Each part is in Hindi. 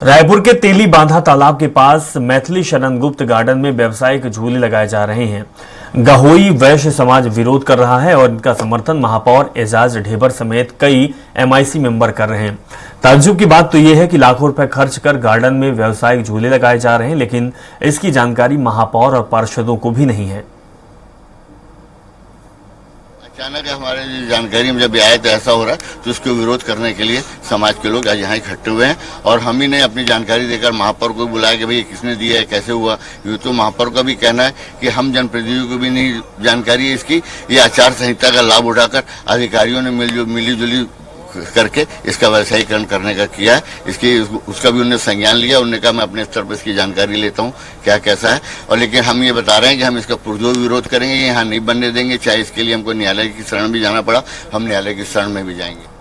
रायपुर के तेली बांधा तालाब के पास मैथिली शरण गुप्त गार्डन में व्यावसायिक झूले लगाए जा रहे हैं। गहोई वैश्य समाज विरोध कर रहा है और इनका समर्थन महापौर एजाज ढेबर समेत कई एमआईसी मेंबर कर रहे हैं। ताज्जुब की बात तो यह है कि लाखों रुपए खर्च कर गार्डन में व्यावसायिक झूले लगाए जा रहे हैं, लेकिन इसकी जानकारी महापौर और पार्षदों को भी नहीं है। अचानक हमारे जानकारी में जब आया तो ऐसा हो रहा है, तो उसको विरोध करने के लिए समाज के लोग आज यहाँ इकट्ठे हुए हैं और हम ही ने अपनी जानकारी देकर महापौर को बुलाया कि भाई किसने दिया है, कैसे हुआ। ये तो महापौर का भी कहना है कि हम जनप्रतिनिधियों को भी नहीं जानकारी है इसकी। ये आचार संहिता का लाभ उठाकर अधिकारियों ने मिली जुली करके इसका व्यवसायीकरण करने का किया है। इसकी उसका भी उन्होंने संज्ञान लिया। उन्होंने कहा मैं अपने स्तर पर इसकी जानकारी लेता हूँ क्या कैसा है, और लेकिन हम ये बता रहे हैं कि हम इसका पुरजोर विरोध करेंगे, यहाँ नहीं बनने देंगे। चाहे इसके लिए हमको न्यायालय की शरण भी जाना पड़ा, हम न्यायालय की शरण में भी जाएंगे।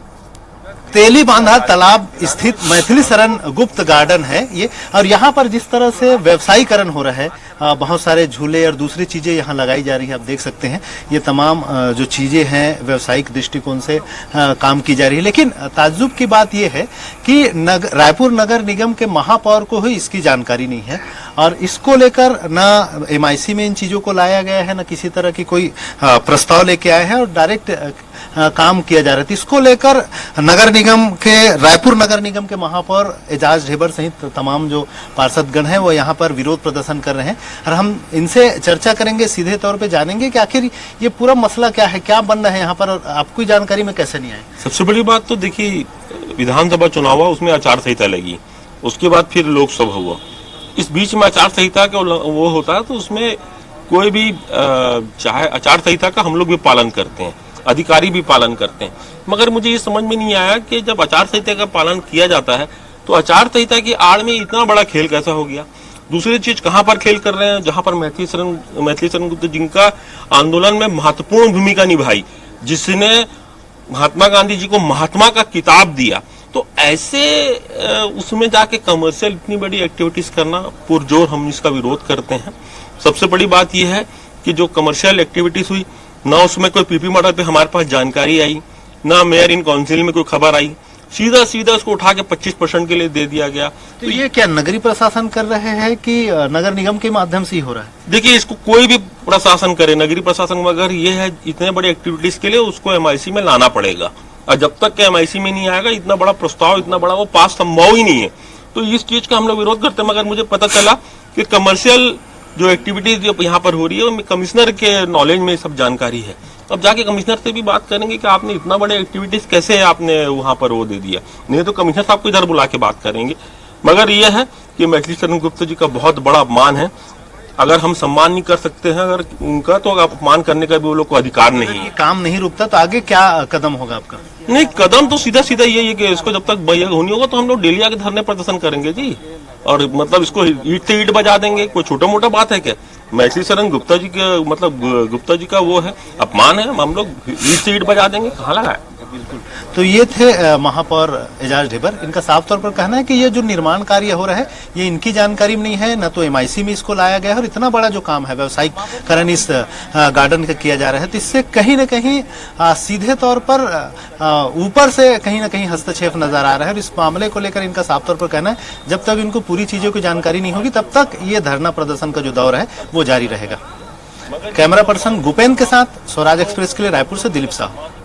तेली बांधा तालाब स्थित मैथिली शरण गुप्त गार्डन है ये, और यहाँ पर जिस तरह से व्यवसायीकरण हो रहा है, बहुत सारे झूले और दूसरी चीजें यहाँ लगाई जा रही है। आप देख सकते हैं ये तमाम जो चीजें हैं व्यावसायिक दृष्टिकोण से काम की जा रही है। लेकिन ताज्जुब की बात यह है कि रायपुर नगर निगम के महापौर को ही इसकी जानकारी नहीं है, और इसको लेकर न एमआईसी में इन चीजों को लाया गया है, न किसी तरह की कोई प्रस्ताव लेके आया है, और डायरेक्ट काम किया जा रहा है। इसको लेकर नगर निगम के रायपुर नगर निगम के महापौर एजाज ढेबर सहित तमाम जो पार्षदगण हैं वो यहाँ पर विरोध प्रदर्शन कर रहे हैं, और हम इनसे चर्चा करेंगे, सीधे तौर पे जानेंगे कि आखिर ये पूरा मसला क्या है, क्या बन रहा है यहाँ पर, और आपको जानकारी में कैसे नहीं आए। सबसे बड़ी बात तो देखिए, विधानसभा चुनाव हुआ, उसमें आचार संहिता लगी, उसके बाद फिर लोकसभा हुआ। इस बीच में आचार संहिता का वो होता है, तो उसमें कोई भी चाहे आचार संहिता का हम लोग भी पालन करते हैं, अधिकारी भी पालन करते हैं, मगर मुझे ये समझ में नहीं आया कि जब आचार संहिता का पालन किया जाता है तो आचार संहिता की आड़ में इतना बड़ा खेल कैसा हो गया। दूसरी चीज कहां पर खेल कर रहे हैं, जहां पर मैथिली शरण गुप्त जिनका आंदोलन में महत्वपूर्ण भूमिका निभाई, जिसने महात्मा गांधी जी को महात्मा का किताब दिया, तो ऐसे उसमें जाके कमर्शियल इतनी बड़ी एक्टिविटीज करना, पुरजोर हम इसका विरोध करते हैं। सबसे बड़ी बात यह है कि जो कमर्शियल एक्टिविटीज हुई, ना उसमें कोई पीपी मॉडल पे हमारे पास जानकारी आई, ना मेयर इन काउंसिल में कोई खबर आई, सीधा उसको उठा के 25% के लिए दे दिया गया। तो ये क्या नगरीय प्रशासन कर रहे हैं कि नगर निगम के माध्यम से ही हो रहा है? देखिए, इसको कोई भी प्रशासन करे, नगरीय प्रशासन, मगर ये है इतने बड़े एक्टिविटीज के लिए उसको एमआईसी में लाना पड़ेगा, और जब तक के एमआईसी में नहीं आएगा इतना बड़ा प्रस्ताव, इतना बड़ा वो पास संभव ही नहीं है। तो इस चीज का हम लोग विरोध करते हैं। मगर मुझे पता चला कि कमर्शियल जो एक्टिविटीज यहाँ पर हो रही है, कमिश्नर के नॉलेज में सब जानकारी है। अब जाके कमिश्नर से भी बात करेंगे कि आपने इतना बड़े एक्टिविटीज कैसे आपने वहां पर वो दे दिया, नहीं तो कमिश्नर साहब को इधर बुला के बात करेंगे। मगर यह है कि मैथिली शरण गुप्त जी का बहुत बड़ा अपमान है। अगर हम सम्मान नहीं कर सकते हैं अगर उनका, तो अपमान करने का भी वो लोग को अधिकार नहीं है। काम नहीं रुकता तो आगे क्या कदम होगा आपका? नहीं, कदम तो सीधा यही है कि इसको जब तक नहीं होगा तो हम लोग डेली आके धरने प्रदर्शन करेंगे जी, और मतलब इसको ईट से ईट बजा देंगे। कोई छोटा मोटा बात है क्या? मैथिली शरण गुप्ता जी के मतलब गुप्ता जी का वो है, अपमान है, हम लोग ईट से ईट बजा देंगे, कहाँ लगा है। बिल्कुल। तो ये थे महापौर एजाज ढेबर। इनका साफ तौर पर कहना है कि ये जो निर्माण कार्य हो रहा है ये इनकी जानकारी में नहीं है, न तो एमआईसी में इसको लाया गया है, और इतना बड़ा जो काम है व्यवसायिकरण इस गार्डन का किया जा रहा है, तो इससे कहीं न कहीं सीधे तौर पर ऊपर से कहीं न कहीं हस्तक्षेप नजर आ रहा है। और इस मामले को लेकर इनका साफ तौर पर कहना है जब तक इनको पूरी चीजों की जानकारी नहीं होगी तब तक ये धरना प्रदर्शन का जो दौर है वो जारी रहेगा। कैमरा पर्सन गुपेन के साथ स्वराज एक्सप्रेस के लिए रायपुर से दिलीप साहू।